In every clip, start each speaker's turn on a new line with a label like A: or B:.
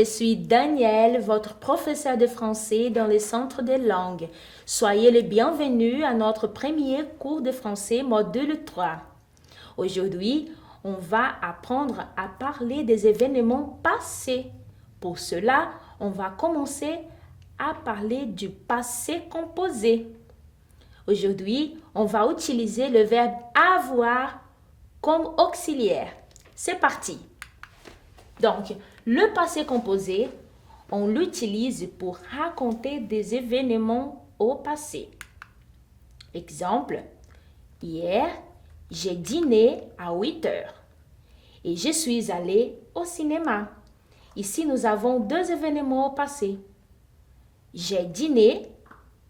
A: je suis Daniel, votre professeur de français dans le Centre des langues. Soyez le bienvenu à notre premier cours de français module 3. Aujourd'hui, on va apprendre à parler des événements passés. Pour cela, on va commencer à parler du passé composé. Aujourd'hui, on va utiliser le verbe avoir comme auxiliaire. C'est parti! Donc, le passé composé, on l'utilise pour raconter des événements au passé. Exemple, hier, j'ai dîné à 8 heures et je suis allé au cinéma. Ici, nous avons deux événements au passé. J'ai dîné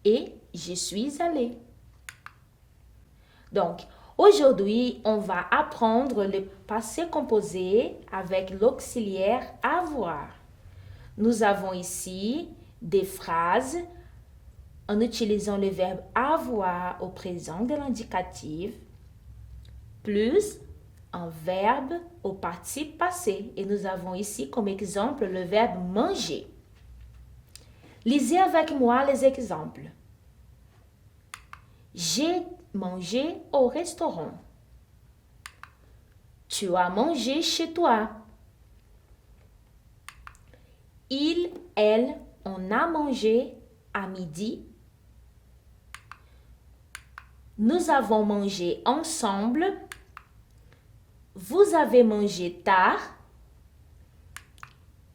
A: et je suis allé. Donc, aujourd'hui, on va apprendre le passé composé avec l'auxiliaire avoir. Nous avons ici des phrases en utilisant le verbe avoir au présent de l'indicatif plus un verbe au participe passé. Et nous avons ici comme exemple le verbe manger. Lisez avec moi les exemples. J'ai mangé au restaurant. Tu as mangé chez toi. Il, elle, on a mangé à midi. Nous avons mangé ensemble. Vous avez mangé tard.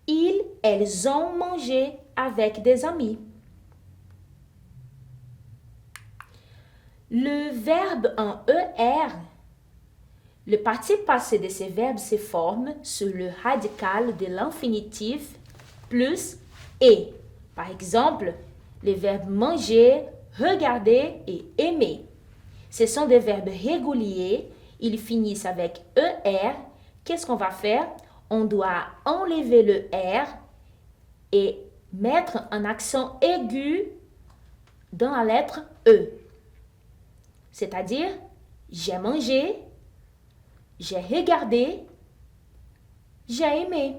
A: Ils, elles ont mangé avec des amis. Le verbe en ER, le participe passé de ces verbes se forme sur le radical de l'infinitif plus et. Par exemple, les verbes manger, regarder et aimer. Ce sont des verbes réguliers, ils finissent avec ER. Qu'est-ce qu'on va faire? On doit enlever le R et mettre un accent aigu dans la lettre E. C'est-à-dire, j'ai mangé, j'ai regardé, j'ai aimé.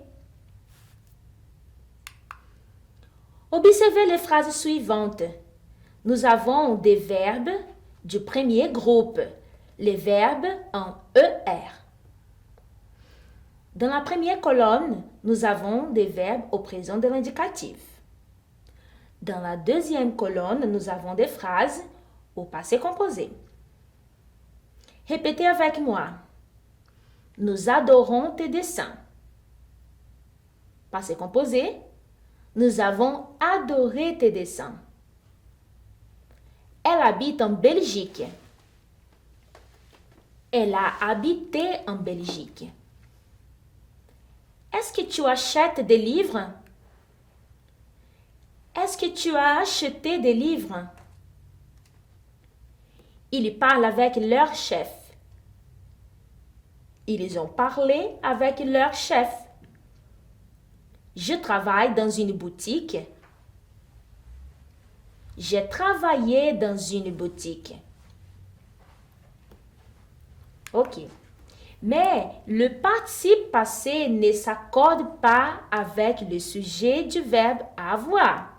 A: Observez les phrases suivantes. Nous avons des verbes du premier groupe, les verbes en ER. Dans la première colonne, nous avons des verbes au présent de l'indicatif. Dans la deuxième colonne, nous avons des phrases au passé composé. Répétez avec moi. Nous adorons tes dessins. Passé composé. Nous avons adoré tes dessins. Elle habite en Belgique. Elle a habité en Belgique. Est-ce que tu achètes des livres? Est-ce que tu as acheté des livres? Ils parlent avec leur chef. Ils ont parlé avec leur chef. Je travaille dans une boutique. J'ai travaillé dans une boutique. Ok. Mais le participe passé ne s'accorde pas avec le sujet du verbe avoir.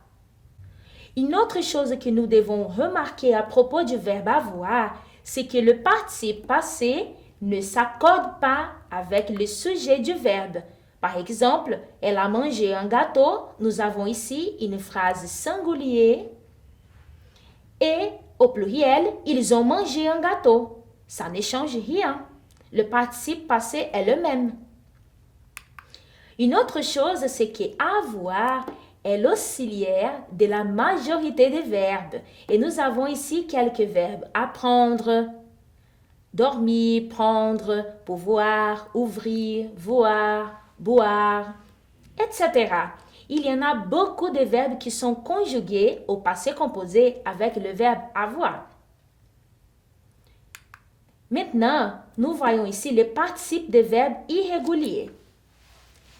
A: Une autre chose que nous devons remarquer à propos du verbe avoir, c'est que le participe passé ne s'accorde pas avec le sujet du verbe. Par exemple, elle a mangé un gâteau. Nous avons ici une phrase singulière. Et au pluriel, ils ont mangé un gâteau. Ça ne change rien. Le participe passé est le même. Une autre chose, c'est que avoir est l'auxiliaire de la majorité des verbes. Et nous avons ici quelques verbes. Apprendre, dormir, prendre, pouvoir, ouvrir, voir, boire, etc. Il y en a beaucoup de verbes qui sont conjugués au passé composé avec le verbe avoir. Maintenant, nous voyons ici les participes des verbes irréguliers.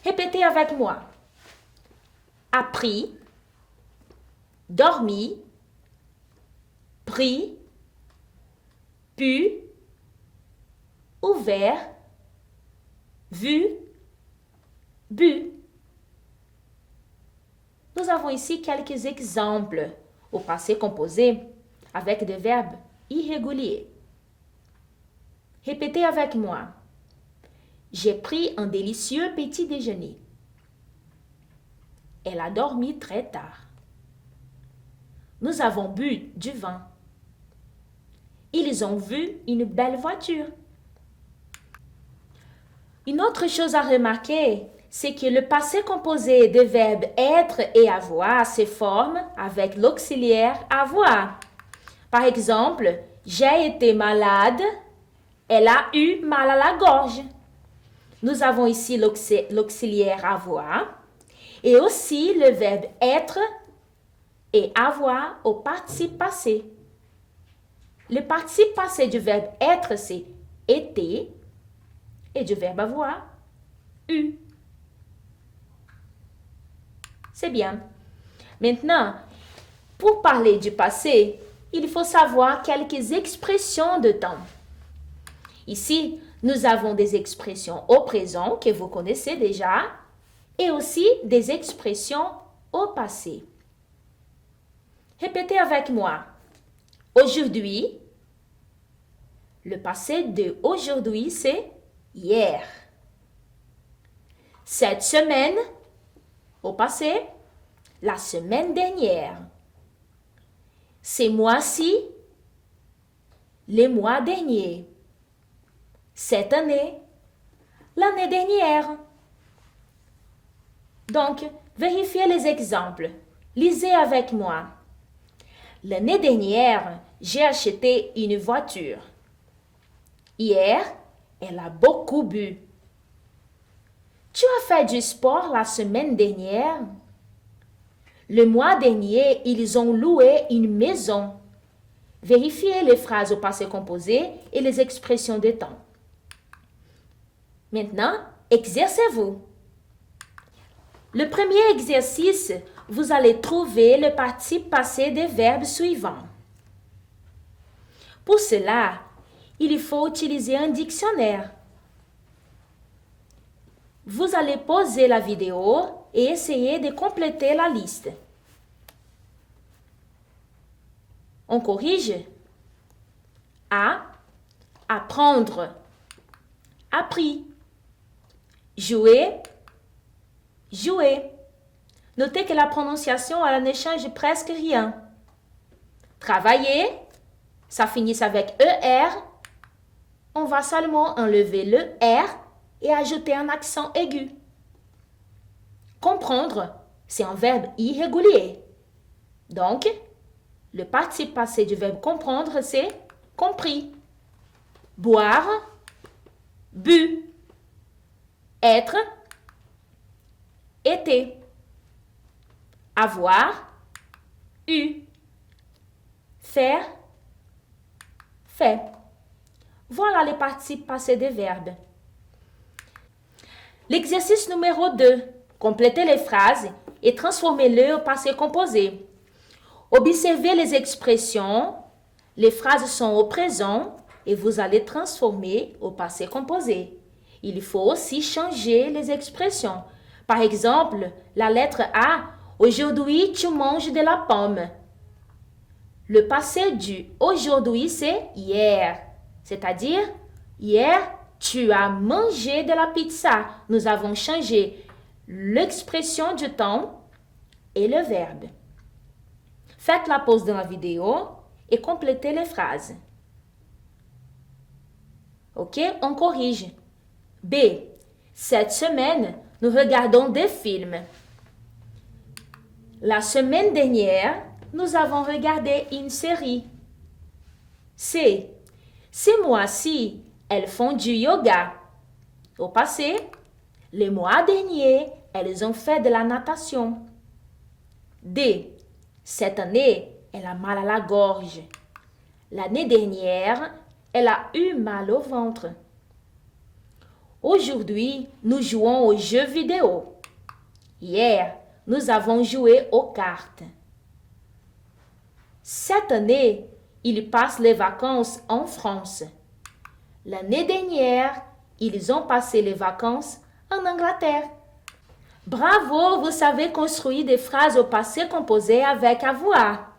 A: Répétez avec moi. Appris, dormi, pris, pu, ouvert, vu, bu. Nous avons ici quelques exemples au passé composé avec des verbes irréguliers. Répétez avec moi. J'ai pris un délicieux petit déjeuner. Elle a dormi très tard. Nous avons bu du vin. Ils ont vu une belle voiture. Une autre chose à remarquer, c'est que le passé composé des verbes être et avoir se forme avec l'auxiliaire avoir. Par exemple, j'ai été malade, elle a eu mal à la gorge. Nous avons ici l'auxiliaire avoir et aussi le verbe être et avoir au participe passé. Le participe passé du verbe être, c'est été et du verbe avoir, eu. C'est bien. Maintenant, pour parler du passé, il faut savoir quelques expressions de temps. Ici, nous avons des expressions au présent que vous connaissez déjà et aussi des expressions au passé. Répétez avec moi. Aujourd'hui, le passé de aujourd'hui, c'est hier. Cette semaine, au passé, la semaine dernière. Ces mois-ci, les mois derniers. Cette année, l'année dernière. Donc, vérifiez les exemples. Lisez avec moi. L'année dernière, j'ai acheté une voiture. Hier, elle a beaucoup bu. Tu as fait du sport la semaine dernière? Le mois dernier, ils ont loué une maison. Vérifiez les phrases au passé composé et les expressions de temps. Maintenant, exercez-vous. Le premier exercice, vous allez trouver le participe passé des verbes suivants. Pour cela, il faut utiliser un dictionnaire. Vous allez pauser la vidéo et essayer de compléter la liste. On corrige. A. Apprendre. Appris. Jouer. Jouer. Notez que la prononciation elle ne change presque rien. Travailler. Ça finit avec ER. On va seulement enlever le R et ajouter un accent aigu. Comprendre, c'est un verbe irrégulier. Donc, le participe passé du verbe comprendre, c'est compris. Boire, bu. Être, été. Avoir, eu. Faire, fait. Voilà les participes passés des verbes. L'exercice numéro 2. Complétez les phrases et transformez-les au passé composé. Observez les expressions. Les phrases sont au présent et vous allez transformer au passé composé. Il faut aussi changer les expressions. Par exemple, la lettre A. Aujourd'hui, tu manges de la pomme. Le passé du aujourd'hui, c'est hier. C'est-à-dire, hier, tu as mangé de la pizza. Nous avons changé l'expression du temps et le verbe. Faites la pause dans la vidéo et complétez les phrases. Ok, on corrige. B. Cette semaine, nous regardons des films. La semaine dernière, nous avons regardé une série. C. Ces mois-ci, elles font du yoga. Au passé, les mois derniers, elles ont fait de la natation. D. Cette année, elle a mal à la gorge. L'année dernière, elle a eu mal au ventre. Aujourd'hui, nous jouons aux jeux vidéo. Hier, nous avons joué aux cartes. Cette année, ils passent les vacances en France. L'année dernière, ils ont passé les vacances en Angleterre. Bravo, vous savez construire des phrases au passé composé avec avoir.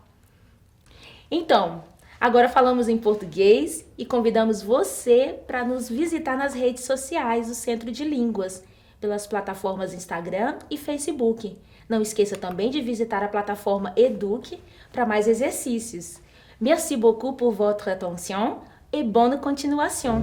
A: Então, agora falamos em português e convidamos você para nos visitar nas redes sociais do Centro de Línguas, pelas plataformas Instagram e Facebook. Não esqueça também de visitar a plataforma Eduque para mais exercícios. Merci beaucoup pour votre attention et bonne continuation.